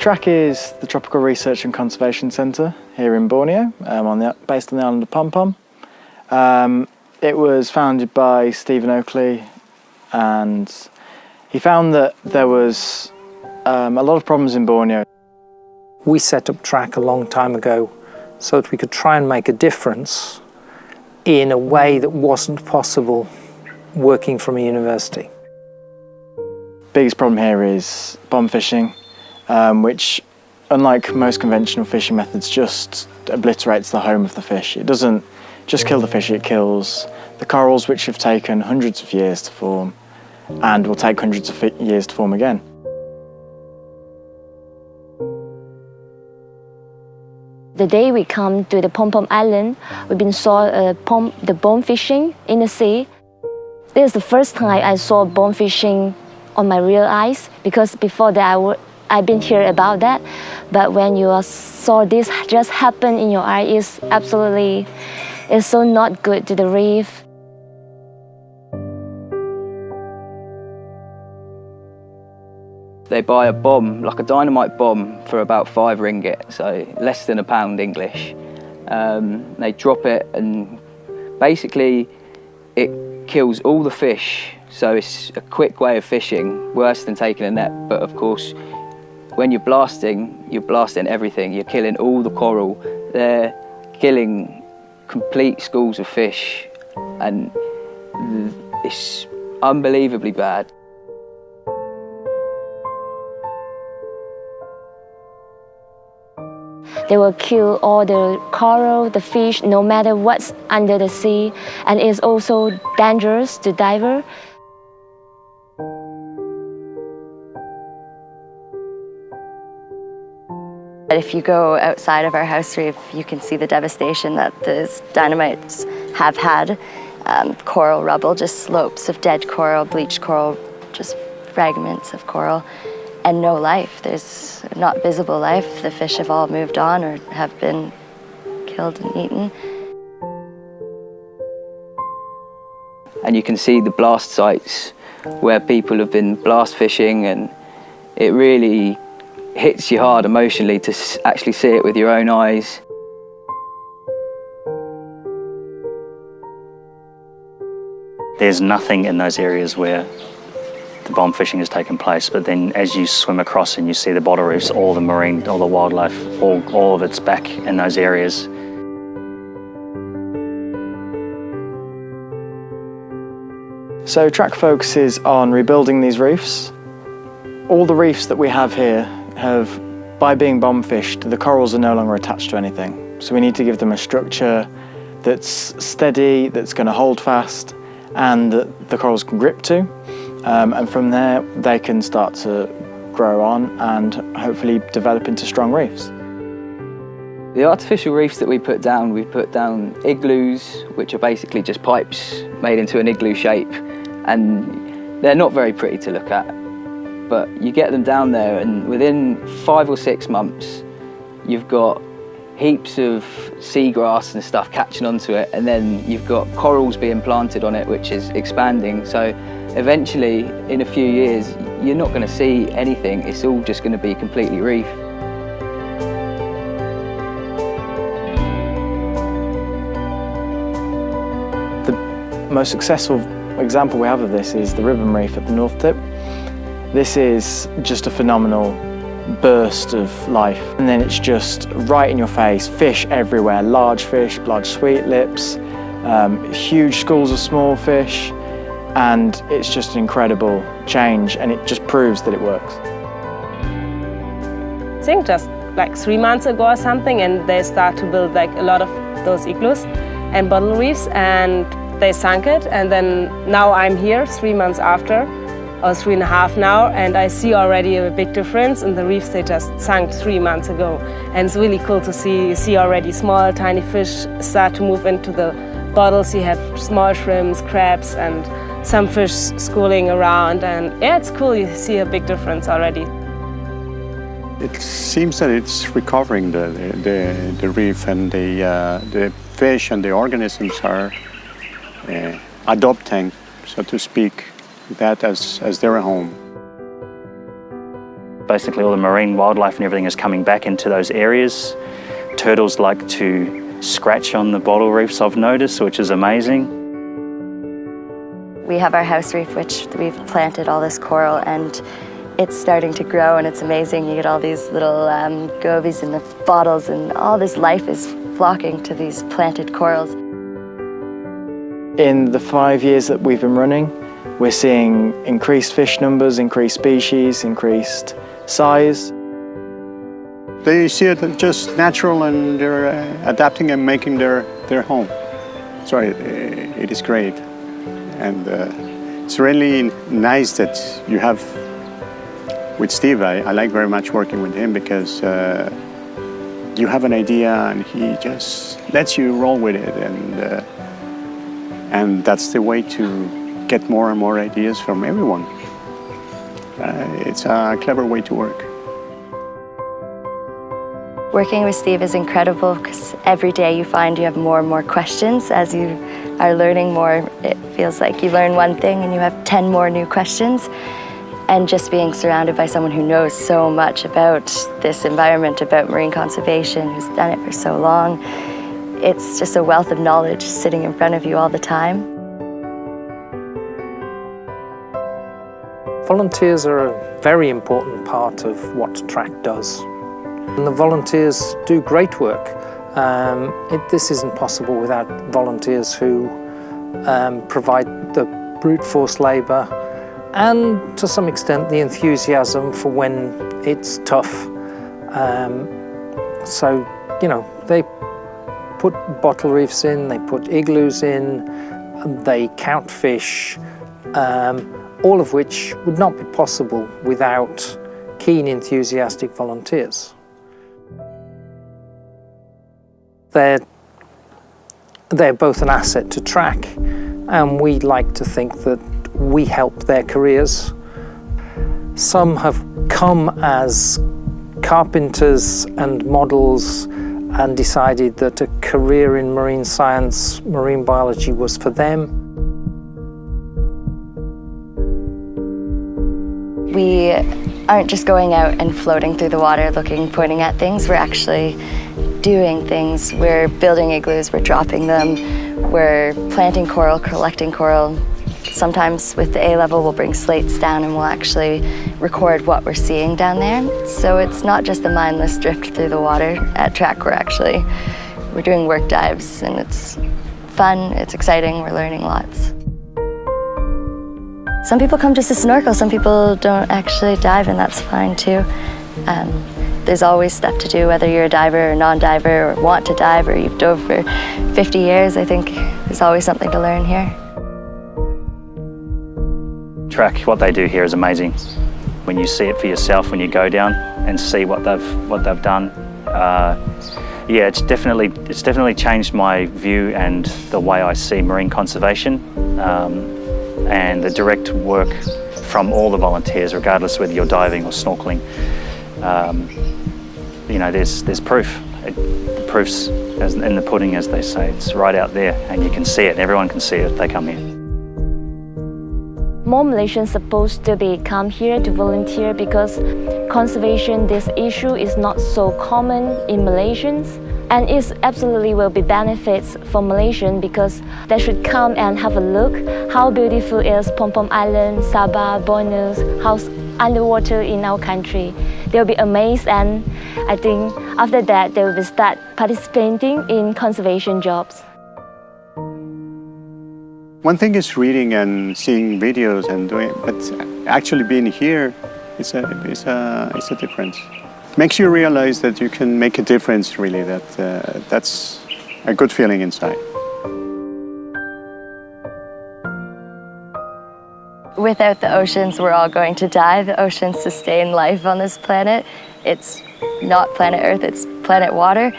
TRAC is the Tropical Research and Conservation Centre here in Borneo, based on the island of Pom Pom. It was founded by Stephen Oakley, and he found that there was a lot of problems in Borneo. We set up TRAC a long time ago so that we could try and make a difference in a way that wasn't possible working from a university. Biggest problem here is bomb fishing, which, unlike most conventional fishing methods, just obliterates the home of the fish. It doesn't just kill the fish, it kills the corals, which have taken hundreds of years to form and will take hundreds of years to form again. The day we come to the Pom Pom Island, we've saw the bomb fishing in the sea. This is the first time I saw bomb fishing on my real eyes, because before that I've been hearing about that. But when you saw this just happen in your eyes, it's so not good to the reef. They buy a bomb, like a dynamite bomb, for about 5 ringgit, so less than £1 English. They drop it and basically it kills all the fish, so it's a quick way of fishing, worse than taking a net. But of course, when you're blasting everything. You're killing all the coral. They're killing complete schools of fish, and it's unbelievably bad. They will kill all the coral, the fish, no matter what's under the sea, and it's also dangerous to diver. If you go outside of our house reef, you can see the devastation that the dynamites have had. Coral rubble, just slopes of dead coral, bleached coral, just fragments of coral, and no life. There's not visible life. The fish have all moved on or have been killed and eaten. And you can see the blast sites where people have been blast fishing, and it really hits you hard emotionally to actually see it with your own eyes. There's nothing in those areas where the bomb fishing has taken place, but then as you swim across and you see the bottle reefs, all the marine, all the wildlife, all of it's back in those areas. So TRAC focuses on rebuilding these reefs. All the reefs that we have here have, by being bomb fished, the corals are no longer attached to anything. So we need to give them a structure that's steady, that's going to hold fast, and that the corals can grip to. And from there, they can start to grow on and hopefully develop into strong reefs. The artificial reefs that we put down igloos, which are basically just pipes made into an igloo shape, and they're not very pretty to look at. But you get them down there, and within 5 or 6 months, you've got heaps of seagrass and stuff catching onto it, and then you've got corals being planted on it, which is expanding. So eventually, in a few years, you're not going to see anything. It's all just going to be completely reef. The most successful example we have of this is the ribbon reef at the North Tip. This is just a phenomenal burst of life, and then it's just right in your face, fish everywhere, large sweet lips, huge schools of small fish, and it's just an incredible change, and it just proves that it works. I think just like 3 months ago or something, and they start to build like a lot of those igloos and bottle reefs, and they sunk it, and then now I'm here 3 months after, or 3.5 now, and I see already a big difference in the reefs. They just sunk 3 months ago, and it's really cool to see. You see already small, tiny fish start to move into the bottles. You have small shrimps, crabs, and some fish schooling around, and yeah, it's cool. You see a big difference already. It seems that it's recovering the reef, and the fish and the organisms are adopting, so to speak, that as their home. Basically all the marine wildlife and everything is coming back into those areas. Turtles like to scratch on the bottle reefs, I've noticed, which is amazing. We have our house reef, which we've planted all this coral, and it's starting to grow, and it's amazing. You get all these little gobies in the bottles, and all this life is flocking to these planted corals. In the 5 years that we've been running, we're seeing increased fish numbers, increased species, increased size. They see it as just natural, and they're adapting and making their home. So it is great. And it's really nice that you have, with Steve, I like very much working with him because you have an idea and he just lets you roll with it. And that's the way to get more and more ideas from everyone. It's a clever way to work. Working with Steve is incredible because every day you find you have more and more questions. As you are learning more, it feels like you learn one thing and you have 10 more new questions. And just being surrounded by someone who knows so much about this environment, about marine conservation, who's done it for so long, it's just a wealth of knowledge sitting in front of you all the time. Volunteers are a very important part of what TRAC does. And the volunteers do great work. This isn't possible without volunteers who provide the brute force labour and to some extent the enthusiasm for when it's tough. So, you know, they put bottle reefs in, they put igloos in, they count fish, all of which would not be possible without keen, enthusiastic volunteers. They're both an asset to TRAC, and we like to think that we help their careers. Some have come as carpenters and models and decided that a career in marine science, marine biology was for them. We aren't just going out and floating through the water looking, pointing at things. We're actually doing things. We're building igloos, we're dropping them, we're planting coral, collecting coral. Sometimes with the A-level we'll bring slates down and we'll actually record what we're seeing down there. So it's not just a mindless drift through the water. At TRAC we're doing work dives, and it's fun, it's exciting, we're learning lots. Some people come just to snorkel, some people don't actually dive, and that's fine too. There's always stuff to do, whether you're a diver or non-diver, or want to dive, or you've dove for 50 years. I think there's always something to learn here. TRAC, what they do here is amazing. When you see it for yourself, when you go down and see what they've done, yeah, it's definitely changed my view and the way I see marine conservation, and the direct work from all the volunteers, regardless whether you're diving or snorkeling. You know, there's proof. The proof's in the pudding, as they say. It's right out there, and you can see it. Everyone can see it if they come here. More Malaysians supposed to come here to volunteer because conservation, this issue is not so common in Malaysians, and it absolutely will be benefits for Malaysians because they should come and have a look how beautiful is Pom Pom Island, Sabah, Borneo, how's underwater in our country. They'll be amazed, and I think after that they will start participating in conservation jobs. One thing is reading and seeing videos and doing, but actually being here is a difference. Makes you realize that you can make a difference. Really, that's a good feeling inside. Without the oceans, we're all going to die. The oceans sustain life on this planet. It's not planet Earth, it's planet water.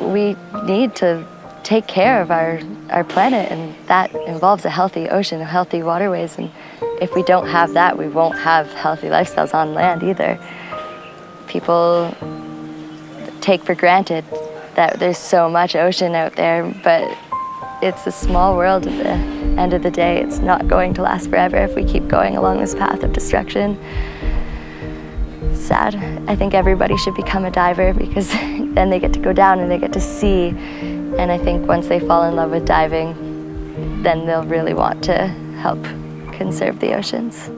We need to take care of our planet, and that involves a healthy ocean, healthy waterways. And if we don't have that, we won't have healthy lifestyles on land either. People take for granted that there's so much ocean out there, but it's a small world at the end of the day. It's not going to last forever if we keep going along this path of destruction. sad. I think everybody should become a diver because then they get to go down and they get to see. And I think once they fall in love with diving, then they'll really want to help conserve the oceans.